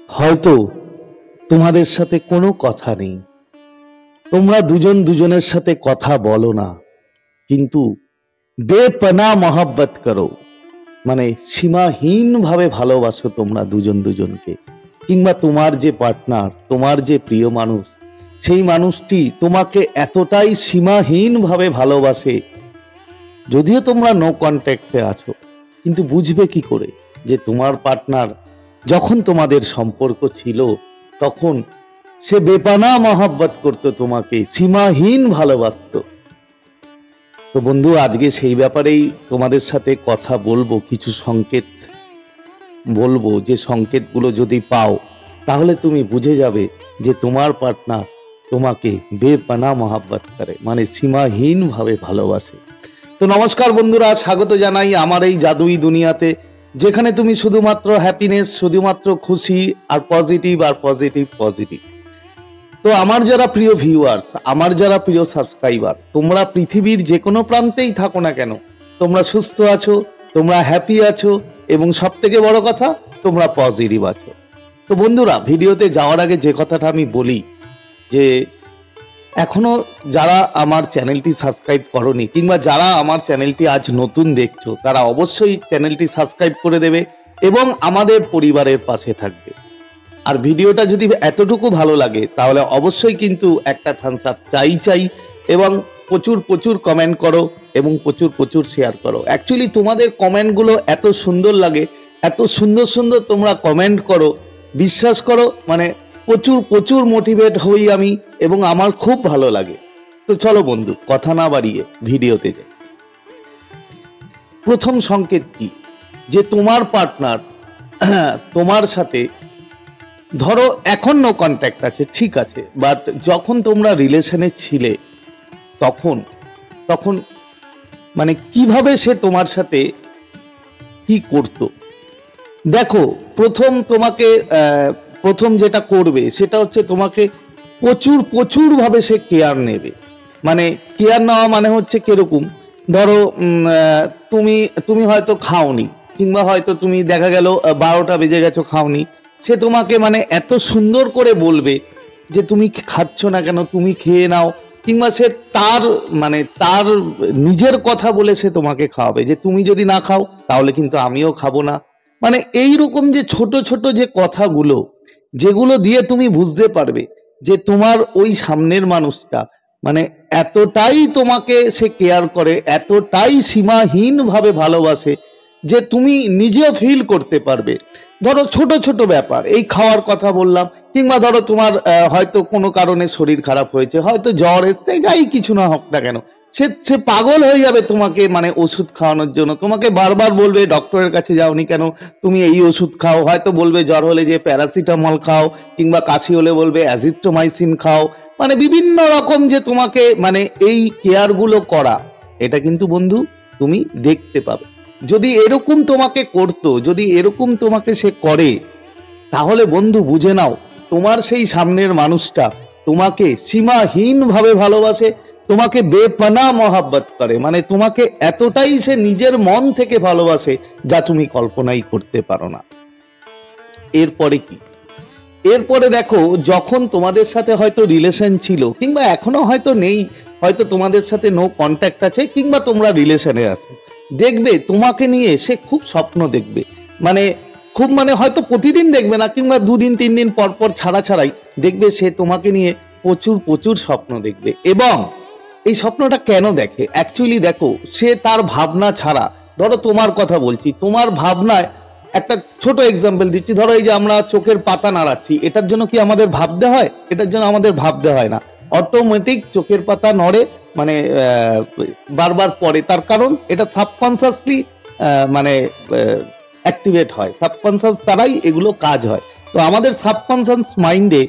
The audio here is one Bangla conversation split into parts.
হয়তো তোমাদের সাথে কোনো কথা নেই, তোমরা দুজন দুজনের সাথে কথা বলো না, কিন্তু বেপনা মহব্বত করো, মানে সীমাহীন ভাবে ভালোবাসো তোমরা দুজন দুজনকে। কিংবা তোমার যে পার্টনার, তোমার যে প্রিয় মানুষ, সেই মানুষটি তোমাকে এতটাই সীমাহীন ভাবে ভালোবাসে, যদিও তোমরা নো কন্ট্যাক্টে আছো, কিন্তু বুঝবে কি করে যে তোমার পার্টনার যখন তোমাদের সম্পর্ক ছিল তখন সে বেপানা মহব্বত করত, তোমাকে সীমাহীন ভালোবাসতো। তো বন্ধু, আজকে সেই ব্যাপারেই তোমাদের সাথে কথা বলবো, কিছু সংকেত বলবো, যে সংকেতগুলো যদি পাও তাহলে তুমি বুঝে যাবে যে তোমার পার্টনার তোমাকে বেপানা মহব্বত করে, মানে সীমাহীন ভাবে ভালোবাসে। তো নমস্কার বন্ধুরা, স্বাগত জানাই আমার এই জাদুই দুনিয়াতে, যেখানে তুমি শুধুমাত্র হ্যাপিনেস, শুধুমাত্র খুশি আর পজিটিভ আর পজিটিভ পজিটিভ। তো আমার যারা প্রিয় ভিউয়ার্স, আমার যারা প্রিয় সাবস্ক্রাইবার, তোমরা পৃথিবীর যে কোনো প্রান্তেই থাকো না কেন, তোমরা সুস্থ আছো, তোমরা হ্যাপি আছো, এবং সব থেকে বড় কথা তোমরা পজিটিভ আছো। তো বন্ধুরা, ভিডিওতে যাওয়ার আগে যে কথাটা আমি বলি, যে এখনো যারা আমার চ্যানেলটি সাবস্ক্রাইব করোনি, কিংবা যারা আমার চ্যানেলটি আজ নতুন দেখছো, তারা অবশ্যই চ্যানেলটি সাবস্ক্রাইব করে দেবে এবং আমাদের পরিবারের পাশে থাকবে। আর ভিডিওটা যদি এতটুকু ভালো লাগে তাহলে অবশ্যই কিন্তু একটা থামস আপ চাই, এবং প্রচুর প্রচুর কমেন্ট করো এবং প্রচুর প্রচুর শেয়ার করো। অ্যাকচুয়ালি তোমাদের কমেন্টগুলো এত সুন্দর লাগে, এত সুন্দর সুন্দর তোমরা কমেন্ট করো, বিশ্বাস করো, মানে প্রচুর প্রচুর মোটিভেট হই আমি, এবং আমার খুব ভালো লাগে। তো চলো বন্ধু, কথা না বাড়িয়ে ভিডিওতে যাই। প্রথম সংকেত কি, যে তোমার পার্টনার তোমার সাথে, ধরো এখন নো কন্ট্যাক্ট আছে, ঠিক আছে, বাট যখন তোমরা রিলেশনে ছিলে তখন তখন মানে কিভাবে সে তোমার সাথে কি করতো। দেখো, প্রথম যেটা করবে সেটা হচ্ছে তোমাকে প্রচুর প্রচুর ভাবে সে কেয়ার নেবে। মানে কেয়ার নেওয়া মানে হচ্ছে কিরকম, ধরো তুমি হয়তো খাওনি, কিংবা হয়তো তুমি দেখা গেল 12টা বেজে গেছো খাওনি, সে তোমাকে মানে এত সুন্দর করে বলবে যে তুমি খাচ্ছ না কেন, তুমি খেয়ে নাও, কিংবা সে তার নিজের কথা বলে সে তোমাকে খাওয়াবে, যে তুমি যদি না খাও তাহলে কিন্তু আমিও খাবো না। মানে এই রকম যে ছোট ছোট যে কথাগুলো, যেগুলো দিয়ে তুমি বুঝতে পারবে যে তোমার ওই সামনের মানুষটা মানে এতটাই তোমাকে সে কেয়ার করে, এতটাই সীমাহীন ভাবে ভালোবাসে, যে তুমি নিজেও ফিল করতে পারবে। ধরো ছোট ছোট ব্যাপার, এই খাওয়ার কথা বললাম, কিংবা ধরো তোমার হয়তো কোনো কারণে শরীর খারাপ হয়েছে, হয়তো জ্বর এসছে, যাই কিছু না হোক না কেন, সে পাগল হয়ে যাবে তোমাকে মানে ওষুধ খাওয়ানোর জন্য, তোমাকে বারবার বলবে ডক্টরের কাছে যাওনি কেন, তুমি এই ওষুধ খাও, হয়তো বলবে জ্বর হলে যে প্যারাসিটামল খাও, কিংবা কাশি হলে বলবে অ্যাজিথ্রোমাইসিন খাও। মানে বিভিন্ন রকম যে তোমাকে মানে এই কেয়ারগুলো করা, এটা কিন্তু বন্ধু তুমি দেখতে পাবে। যদি এরকম তোমাকে করতো, যদি এরকম তোমাকে সে করে, তাহলে বন্ধু বুঝে নাও তোমার সেই সামনের মানুষটা তোমাকে সীমাহীন ভাবে ভালোবাসে, তোমাকে বেপনা মহব্বত করে, মানে তোমাকে এতটাই সে নিজের মন থেকে ভালোবাসে যা তুমি কল্পনাই করতে পারো না। এরপরে কি, এরপরে দেখো, যখন তোমাদের সাথে হয়তো রিলেশন ছিল, কিংবা এখনো হয়তো নেই, হয়তো তোমাদের সাথে নো কন্ট্যাক্ট আছে, কিংবা তোমরা রিলেশনে আছো, দেখবে তোমাকে নিয়ে সে খুব স্বপ্ন দেখবে, মানে খুব, মানে হয়তো প্রতিদিন দেখবে না, কিংবা 2 দিন 3 দিন পর পর ছাড়াই দেখবে সে তোমাকে নিয়ে প্রচুর প্রচুর স্বপ্ন দেখবে। এবং এই স্বপ্নটা কেন দেখে, অ্যাকচুয়ালি দেখো, সে তার ভাবনা ছাড়া, ধরো তোমার কথা বলছি, তোমার ভাবনায় একটা ছোট এক্সাম্পল দিচ্ছি, ধরো এই যে আমরা চোখের পাতা নাড়াচ্ছি, এটার জন্য কি আমাদের ভাবতে হয়? এটার জন্য আমাদের ভাবতে হয় না, অটোমেটিক চোখের পাতা নড়ে, মানে বারবার পড়ে, তার কারণ এটা সাবকনসিয়াসলি মানে অ্যাক্টিভেট হয়, সাবকনসিয়াস দ্বারাই এগুলো কাজ হয়। তো আমাদের সাবকনসিয়াস মাইন্ডে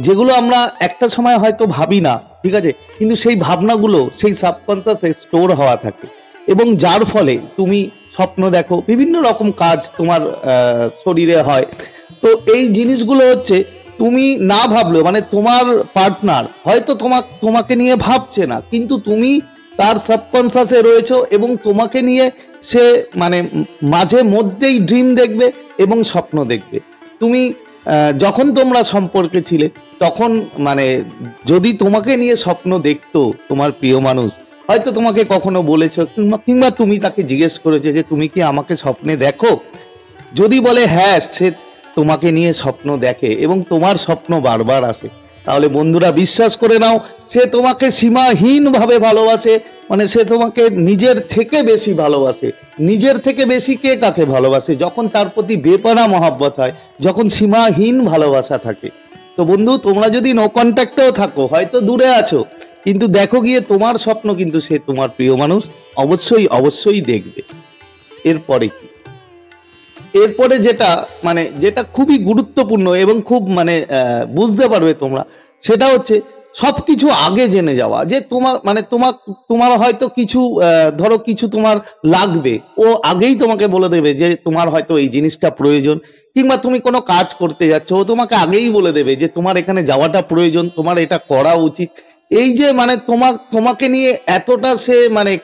যেগুলো আমরা একটা সময় হয়তো ভাবি না, ঠিক আছে, কিন্তু সেই ভাবনাগুলো সেই সাবকনসিয়াসে স্টোর হওয়া থাকে, এবং যার ফলে তুমি স্বপ্ন দেখো, বিভিন্ন রকম কাজ তোমার শরীরে হয়। তো এই জিনিসগুলো হচ্ছে তুমি না ভাবলেও, মানে তোমার পার্টনার হয়তো তোমাকে নিয়ে ভাবছে না, কিন্তু তুমি তার সাবকনসিয়াসে রয়েছো, এবং তোমাকে নিয়ে সে মানে মাঝে মধ্যেই ড্রিম দেখবে এবং স্বপ্ন দেখবে। তুমি যখন তোমরা সম্পর্কে ছিলে তখন মানে যদি তোমাকে নিয়ে স্বপ্ন দেখতো তোমার প্রিয় মানুষ, হয়তো তোমাকে কখনো বলেছো কিংবা তুমি তাকে জিজ্ঞেস করেছো যে তুমি কি আমাকে স্বপ্নে দেখো। যদি বলে হ্যাঁ সে তোমাকে নিয়ে স্বপ্ন দেখে এবং তোমার স্বপ্ন বারবার আসে, তাহলে বন্ধুরা বিশ্বাস করে নাও সে তোমাকে সীমাহীনভাবে ভালোবাসে। মানে সে তোমাকে নিজের থেকে বেশি ভালোবাসে। নিজের থেকে বেশি কে কাকে ভালোবাসে? যখন তার প্রতি বেপনা মহাব্বত হয়, যখন সীমাহীন ভালোবাসা থাকে। তো বন্ধু, তোমরা যদি নো কন্ট্যাক্টেও থাকো, হয়তো দূরে আছো, কিন্তু দেখো গিয়ে তোমার স্বপ্ন কিন্তু সে তোমার প্রিয় মানুষ অবশ্যই অবশ্যই দেখবে। এরপরে কি? এরপরে যেটা খুবই গুরুত্বপূর্ণ এবং খুব বুঝতে পারবে তোমরা, সেটা হচ্ছে সবকিছু আগে জেনে যাওয়া। যে তোমার হয়তো কিছু ধরো কিছু তোমার লাগবে, ও আগেই তোমাকে বলে দেবে যে তোমার হয়তো এই জিনিসটা প্রয়োজন। কিংবা তুমি কোনো কাজ করতে যাচ্ছ, ও তোমাকে আগেই বলে দেবে যে তোমার এখানে যাওয়াটা প্রয়োজন, তোমার এটা করা উচিত। এই যে তোমাকে নিয়ে এতটা সে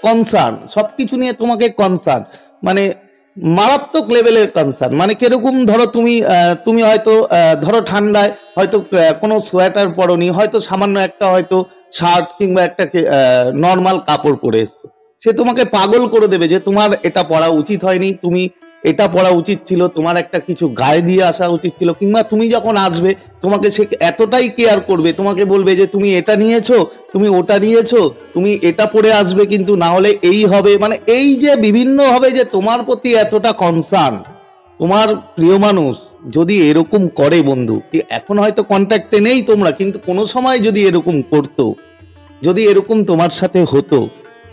কনসার্ন, সবকিছু নিয়ে তোমাকে কনসার্ন, মানে মারাত্মক লেভেলের কনসার্ন। মানে কিরকম, ধরো তুমি হয়তো ধরো ঠান্ডায় হয়তো কোনো সোয়েটার পরনি, হয়তো সামান্য একটা হয়তো শার্ট কিংবা একটা নর্মাল কাপড় পরে এসছো, সে তোমাকে পাগল করে দেবে যে তোমার এটা পরা উচিত হয়নি, তুমি এটা পরা উচিত ছিল, তোমার একটা কিছু গায়ে দিয়ে আসা উচিত ছিল। কিংবা তুমি যখন আসবে তোমাকে সে এতটাই কেয়ার করবে, তোমাকে বলবে যে তুমি এটা নিয়েছো, তুমি ওটা নিয়েছো, তুমি এটা পরে আসবে, কিন্তু না হলে এই হবে। মানে এই যে বিভিন্ন হবে যে তোমার প্রতি এতটা কনসার্ন, তোমার প্রিয় মানুষ যদি এরকম করে বন্ধু, এখন হয়তো কন্ট্যাক্টে নেই তোমরা, কিন্তু কোনো সময় যদি এরকম করতো, যদি এরকম তোমার সাথে হতো,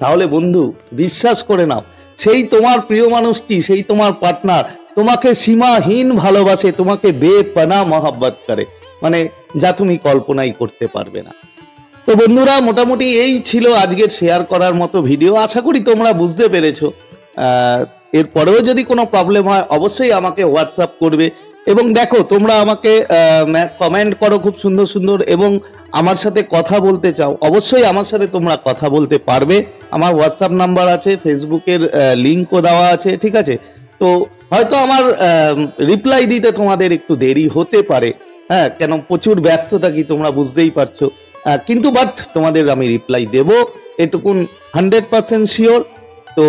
তাহলে বন্ধু বিশ্বাস করে নাও সেই তোমার প্রিয় মানুষটি, সেই তোমার পার্টনার তোমাকে সীমাহীন ভালোবাসে, তোমাকে বেপনা মহব্বত করে, মানে যা তুমি কল্পনাই করতে পারবে না। তো বন্ধুরা, মোটামুটি এই ছিল আজকের শেয়ার করার মতো ভিডিও। আশা করি তোমরা বুঝতে পেরেছো। এরপরেও যদি কোনো প্রবলেম হয় অবশ্যই আমাকে হোয়াটসঅ্যাপ করবে। এবং দেখো, তোমরা আমাকে কমেন্ট করো খুব সুন্দর সুন্দর, এবং আমার সাথে কথা বলতে চাও, অবশ্যই আমার সাথে তোমরা কথা বলতে পারবে। আমার হোয়াটসঅ্যাপ নাম্বার আছে, ফেসবুকের লিঙ্কও দেওয়া আছে, ঠিক আছে? তো হয়তো আমার রিপ্লাই দিতে তোমাদের একটু দেরি হতে পারে, হ্যাঁ, কেন প্রচুর ব্যস্ত থাকি, তোমরা বুঝতেই পারছো। কিন্তু বাট তোমাদের আমি রিপ্লাই দেব, এটুকুন 100% শিওর। তো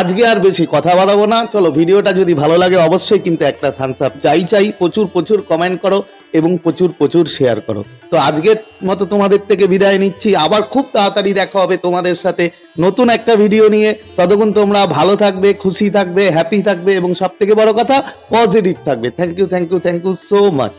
আজকে আর বেশি কথা বাড়াবো না, চলো ভিডিওটা যদি ভালো লাগে অবশ্যই কিন্তু একটা থামস আপ চাই। প্রচুর প্রচুর কমেন্ট করো এবং প্রচুর প্রচুর শেয়ার করো। তো আজকের মতো তোমাদের থেকে বিদায় নিচ্ছি, আবার খুব তাড়াতাড়ি দেখা হবে তোমাদের সাথে নতুন একটা ভিডিও নিয়ে। ততক্ষণ তোমরা ভালো থাকবে, খুশি থাকবে, হ্যাপি থাকবে এবং সব থেকে বড় কথা পজিটিভ থাকবে। Thank you so much.